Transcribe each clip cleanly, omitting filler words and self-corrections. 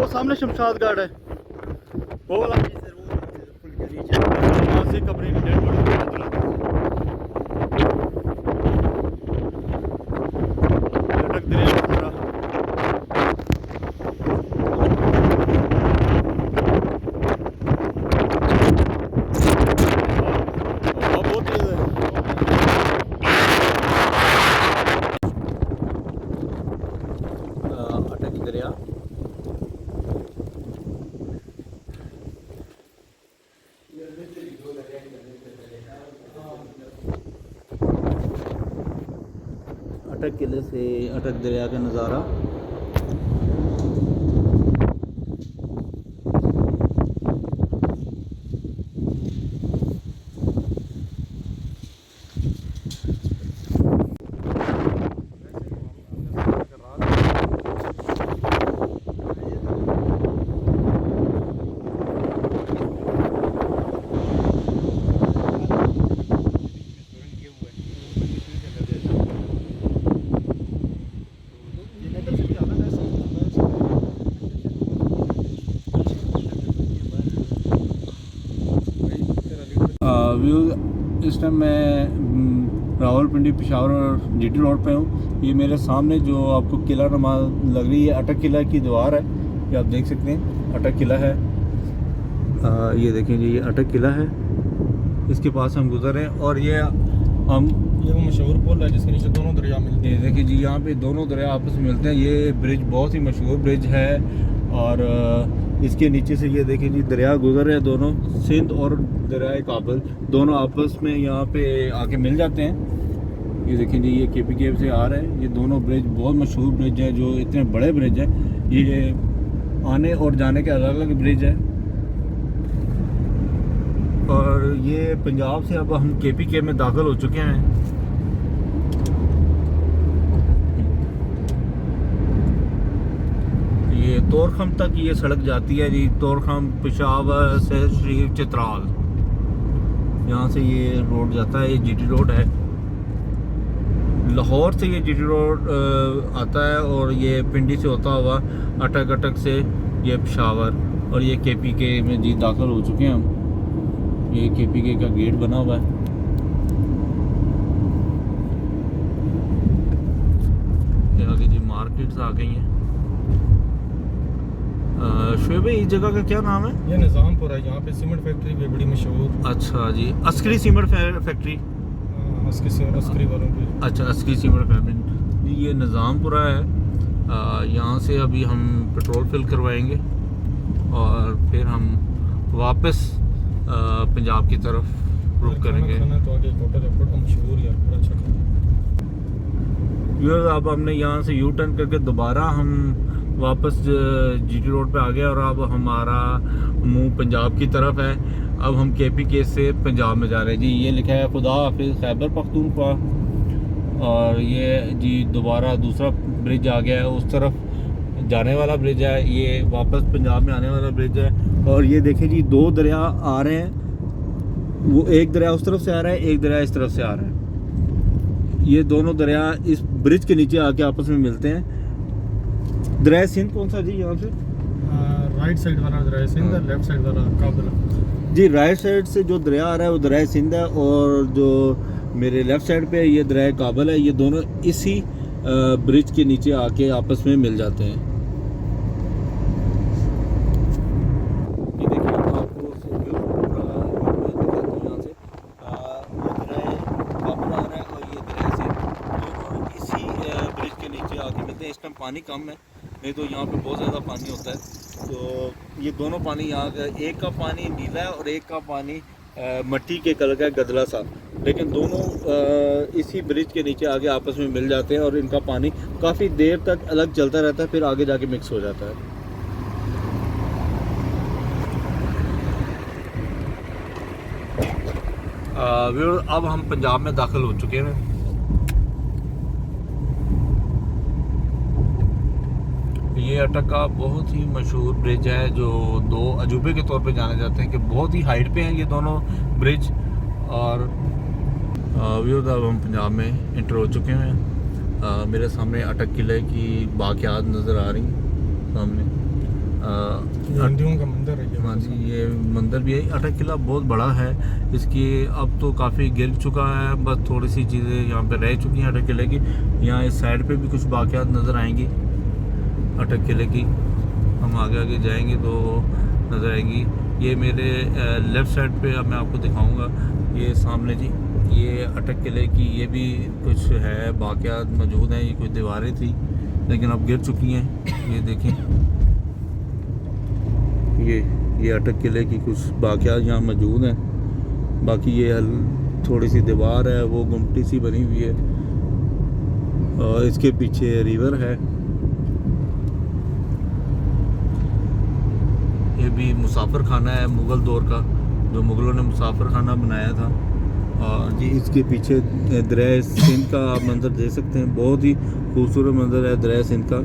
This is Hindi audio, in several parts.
वो सामने शमशाद घाट है, वो वाला वहाँ से कब्रें डेड बॉडी अटक दरिया पूरा। बहुत तेज है। अटक दरिया अटक किले से अटक दरिया का नज़ारा। व्यू इस टाइम मैं रावलपिंडी पेशावर और जीटी रोड पे हूँ। ये मेरे सामने जो आपको किला नुमा लग रही है, अटक किला की दीवार है, ये आप देख सकते हैं अटक किला है। ये देखें जी, ये अटक किला है, इसके पास हम गुजर रहे हैं और ये वो मशहूर पुल है जिसके नीचे दोनों दरिया मिलते हैं। देखिए जी, यहाँ पे दोनों दरिया आपस में मिलते हैं। ये ब्रिज बहुत ही मशहूर ब्रिज है और इसके नीचे से ये देखें जी दरिया गुजर रहे हैं, दोनों सिंध और दरिया काबल दोनों आपस में यहाँ पे आके मिल जाते हैं। ये देखें जी, ये केपी केव से आ रहे हैं। ये दोनों ब्रिज बहुत मशहूर ब्रिज है, जो इतने बड़े ब्रिज हैं। ये आने और जाने के अलग अलग ब्रिज है। और ये पंजाब से अब हम केपी केव में दाखिल हो चुके हैं। ये तोरखम तक ये सड़क जाती है जी, तोरखम पेशावर से शरीफ चित्राल, यहाँ से ये रोड जाता है। ये जीटी रोड है, लाहौर से ये जीटी रोड आता है और ये पिंडी से होता हुआ अटक, अटक से ये पेशावर और ये केपी के में जी दाखिल हो चुके हैं हम। ये केपी के का गेट बना हुआ है। ये आगे जी मार्केट्स आ गई हैं। शोएब भाई, इस जगह का क्या नाम है? ये निज़ामपुर है, यहाँ पे सीमेंट फैक्ट्री भी बड़ी मशहूर। अच्छा जी, अस्करी सीमेंट फैक्ट्री। अस्करी वालों की। अच्छा, अस्करी सीमेंट फैक्ट्री ये निज़ामपुरा है। यहाँ से अभी हम पेट्रोल फिल करवाएंगे और फिर हम वापस पंजाब की तरफ रुख करेंगे। तो आगे होटल है बड़ा मशहूर यार, बड़ा अच्छा खाना। अब हमने यहाँ से यू टर्न करके दोबारा हम वापस जीटी रोड पे आ गए और अब हमारा मुंह पंजाब की तरफ है। अब हम केपी के से पंजाब में जा रहे हैं जी। ये लिखा है खुदा हाफिज़ खैबर पख्तूनख्वा और ये जी दोबारा दूसरा ब्रिज आ गया है, उस तरफ जाने वाला ब्रिज है। ये वापस पंजाब में आने वाला ब्रिज है। और ये देखें जी, दो दरिया आ रहे हैं, वो एक दरिया उस तरफ से आ रहा है, एक दरिया इस तरफ से आ रहा है। ये दोनों दरिया इस ब्रिज के नीचे आके आपस में मिलते हैं। दरिया सिंध कौन सा जी यहाँ से? राइट साइड वाला दरिया सिंध है, लेफ्ट साइड वाला काबुल जी। राइट साइड से जो दरिया आ रहा है वो दरिया सिंध है और जो मेरे लेफ्ट साइड पे ये दरिया काबुल है। ये दोनों इसी ब्रिज के नीचे आके आपस में मिल जाते हैं। ये देखिए, आपको यहाँ से वो दरिया काबुल आ रहा है और ये दरिया सिंध, दोनों इसी ब्रिज के नीचे आके मिलते हैं। इस टाइम पानी कम है, नहीं तो यहाँ पे बहुत ज़्यादा पानी होता है। तो ये दोनों पानी यहाँ का, एक का पानी नीला है और एक का पानी मट्टी के कलर का गदला सा, लेकिन दोनों इसी ब्रिज के नीचे आगे आपस में मिल जाते हैं और इनका पानी काफ़ी देर तक अलग चलता रहता है, फिर आगे जाके मिक्स हो जाता है। अब हम पंजाब में दाखिल हो चुके हैं। ये अटक का बहुत ही मशहूर ब्रिज है, जो दो अजूबे के तौर पे जाने जाते हैं कि बहुत ही हाइट पे हैं ये दोनों ब्रिज। और व्यूअर्स, अब हम पंजाब में इंटर हो चुके हैं। मेरे सामने अटक किले की बाक़ियात नज़र आ रही हैं सामने। हिंदुओं का मंदिर है ये। हाँ जी, ये मंदिर भी है। अटक किला बहुत बड़ा है, इसकी अब तो काफ़ी गिर चुका है, बस थोड़ी सी चीज़ें यहाँ पे रह चुकी हैं अटक किले की। यहाँ इस साइड पे भी कुछ वाक़यात नज़र आएंगी अटक किले की, हम आगे आगे जाएंगे तो नज़र आएंगी। ये मेरे लेफ़्ट साइड पे अब मैं आपको दिखाऊंगा, ये सामने जी, ये अटक किले की ये भी कुछ है वाक़यात मौजूद हैं। ये कुछ दीवारें थी लेकिन अब गिर चुकी हैं। ये देखें, ये अटक किले की कुछ वाक़यात यहाँ मौजूद हैं। बाकी ये थोड़ी सी दीवार है, वो गुमटी सी बनी हुई है, और इसके पीछे रिवर है। ये भी मुसाफिर खाना है मुग़ल दौर का, जो मुग़लों ने मुसाफिर खाना बनाया था। और जी इसके पीछे दरिया सिंध का आप मंज़र देख सकते हैं, बहुत ही खूबसूरत मंज़र है दरिया सिंध का।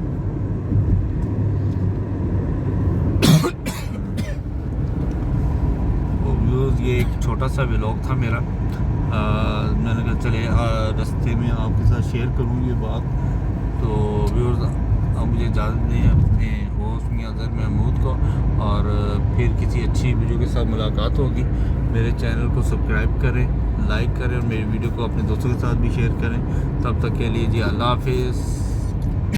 ये एक छोटा सा व्लॉग था मेरा, मैंने कहा चले रास्ते में आपके साथ शेयर करूँ ये बात। तो व्यूअर्स, अब मुझे इजाज़त दें अपने होस्ट मियां अज़हर महमूद को, और फिर किसी अच्छी वीडियो के साथ मुलाकात होगी। मेरे चैनल को सब्सक्राइब करें, लाइक करें, और मेरी वीडियो को अपने दोस्तों के साथ भी शेयर करें। तब तक के लिए जी अल्लाह हाफिज़।